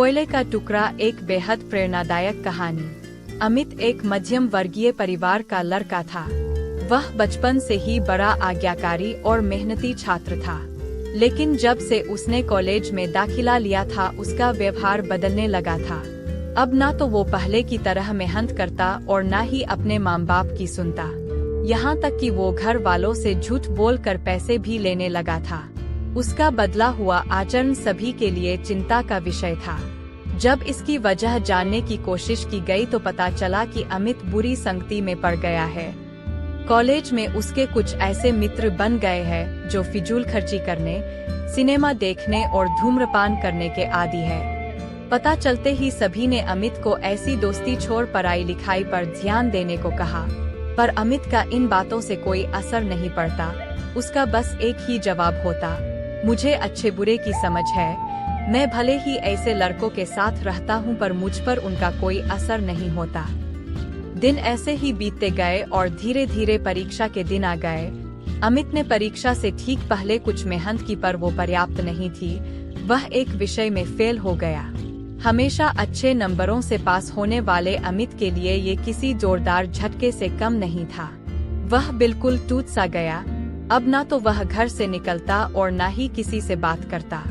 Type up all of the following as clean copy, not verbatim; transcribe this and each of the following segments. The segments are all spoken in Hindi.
कोयले का टुकड़ा एक बेहद प्रेरणादायक कहानी। अमित एक मध्यम वर्गीय परिवार का लड़का था। वह बचपन से ही बड़ा आज्ञाकारी और मेहनती छात्र था, लेकिन जब से उसने कॉलेज में दाखिला लिया था उसका व्यवहार बदलने लगा था। अब ना तो वो पहले की तरह मेहनत करता और ना ही अपने माँ बाप की सुनता। यहाँ तक कि वो घर वालों से झूठ बोलकर पैसे भी लेने लगा था। उसका बदला हुआ आचरण सभी के लिए चिंता का विषय था। जब इसकी वजह जानने की कोशिश की गई तो पता चला कि अमित बुरी संगति में पड़ गया है। कॉलेज में उसके कुछ ऐसे मित्र बन गए हैं जो फिजूल खर्ची करने, सिनेमा देखने और धूम्रपान करने के आदी है। पता चलते ही सभी ने अमित को ऐसी दोस्ती छोड़ पढ़ाई लिखाई पर ध्यान देने को कहा, पर अमित का इन बातों से कोई असर नहीं पड़ता। उसका बस एक ही जवाब होता, मुझे अच्छे बुरे की समझ है। मैं भले ही ऐसे लड़कों के साथ रहता हूँ पर मुझ पर उनका कोई असर नहीं होता। दिन ऐसे ही बीतते गए और धीरे धीरे परीक्षा के दिन आ गए। अमित ने परीक्षा से ठीक पहले कुछ मेहनत की पर वो पर्याप्त नहीं थी। वह एक विषय में फेल हो गया। हमेशा अच्छे नंबरों से पास होने वाले अमित के लिए ये किसी जोरदार झटके से कम नहीं था। वह बिल्कुल टूट सा गया। अब ना तो वह घर से निकलता और ना ही किसी से बात करता।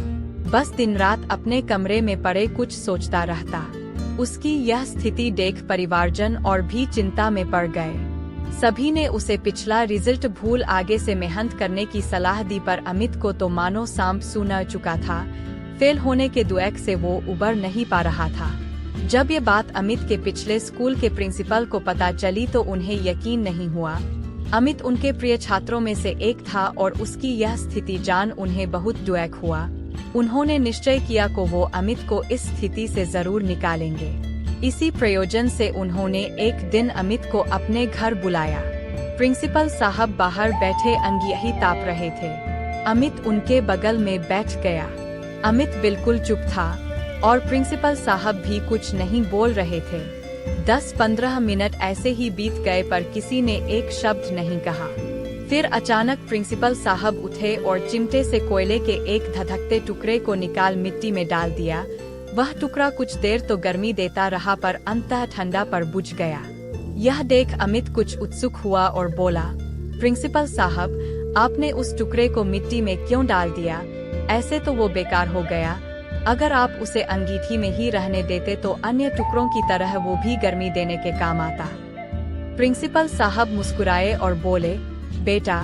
बस दिन रात अपने कमरे में पड़े कुछ सोचता रहता। उसकी यह स्थिति देख परिवारजन और भी चिंता में पड़ गए। सभी ने उसे पिछला रिजल्ट भूल आगे से मेहनत करने की सलाह दी, पर अमित को तो मानो सांप सूना चुका था। फेल होने के दुख से वो उबर नहीं पा रहा था। जब ये बात अमित के पिछले स्कूल के प्रिंसिपल को पता चली तो उन्हें यकीन नहीं हुआ। अमित उनके प्रिय छात्रों में से एक था और उसकी यह स्थिति जान उन्हें बहुत दुख हुआ। उन्होंने निश्चय किया कि वो अमित को इस स्थिति से जरूर निकालेंगे। इसी प्रयोजन से उन्होंने एक दिन अमित को अपने घर बुलाया। प्रिंसिपल साहब बाहर बैठे अंगीठी ताप रहे थे। अमित उनके बगल में बैठ गया। अमित बिल्कुल चुप था और प्रिंसिपल साहब भी कुछ नहीं बोल रहे थे। 10-15 मिनट ऐसे ही बीत गए पर किसी ने एक शब्द नहीं कहा। फिर अचानक प्रिंसिपल साहब उठे और चिमटे से कोयले के एक धधकते टुकड़े को निकाल मिट्टी में डाल दिया। वह टुकड़ा कुछ देर तो गर्मी देता रहा पर अंततः ठंडा पर बुझ गया। यह देख अमित कुछ उत्सुक हुआ और बोला, प्रिंसिपल साहब, आपने उस टुकड़े को मिट्टी में क्यों डाल दिया? ऐसे तो वो बेकार हो गया। अगर आप उसे अंगीठी में ही रहने देते तो अन्य टुकड़ों की तरह वो भी गर्मी देने के काम आता। प्रिंसिपल साहब मुस्कुराए और बोले, बेटा,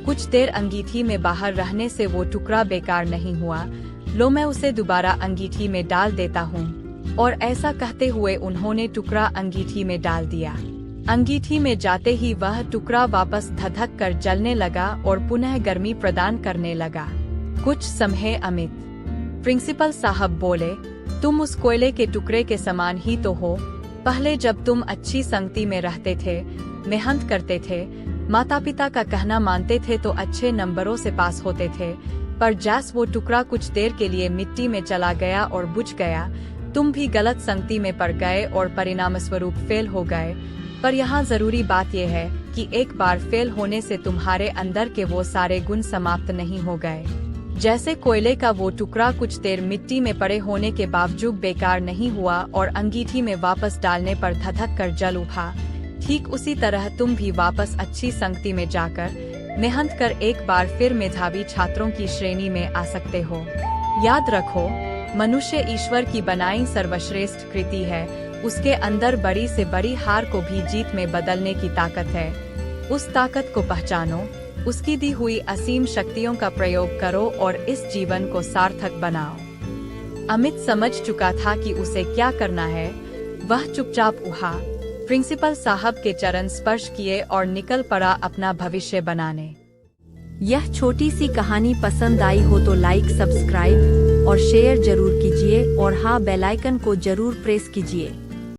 कुछ देर अंगीठी में बाहर रहने से वो टुकड़ा बेकार नहीं हुआ। लो, मैं उसे दोबारा अंगीठी में डाल देता हूँ। और ऐसा कहते हुए उन्होंने टुकड़ा अंगीठी में डाल दिया। अंगीठी में जाते ही वह टुकड़ा वापस धधक कर जलने लगा और पुनः गर्मी प्रदान करने लगा। कुछ समय अमित। प्रिंसिपल साहब बोले, तुम उस कोयले के टुकड़े के समान ही तो हो। पहले जब तुम अच्छी संगति में रहते थे, मेहनत करते थे, माता पिता का कहना मानते थे तो अच्छे नंबरों से पास होते थे। पर जैसे वो टुकड़ा कुछ देर के लिए मिट्टी में चला गया और बुझ गया, तुम भी गलत संगति में पड़ गए और परिणाम स्वरूप फेल हो गए। पर यहाँ जरूरी बात यह है कि एक बार फेल होने से तुम्हारे अंदर के वो सारे गुण समाप्त नहीं हो गए। जैसे कोयले का वो टुकड़ा कुछ देर मिट्टी में पड़े होने के बावजूद बेकार नहीं हुआ और अंगीठी में वापस डालने पर धधक कर जल उठा, ठीक उसी तरह तुम भी वापस अच्छी संगति में जाकर मेहनत कर एक बार फिर मेधावी छात्रों की श्रेणी में आ सकते हो। याद रखो, मनुष्य ईश्वर की बनाई सर्वश्रेष्ठ कृति है। उसके अंदर बड़ी से बड़ी हार को भी जीत में बदलने की ताकत है। उस ताकत को पहचानो, उसकी दी हुई असीम शक्तियों का प्रयोग करो और इस जीवन को सार्थक बनाओ। अमित समझ चुका था कि उसे क्या करना है। वह चुपचाप उठा, प्रिंसिपल साहब के चरण स्पर्श किए और निकल पड़ा अपना भविष्य बनाने। यह छोटी सी कहानी पसंद आई हो तो लाइक, सब्सक्राइब और शेयर जरूर कीजिए और हाँ, बेल आइकन को जरूर प्रेस कीजिए।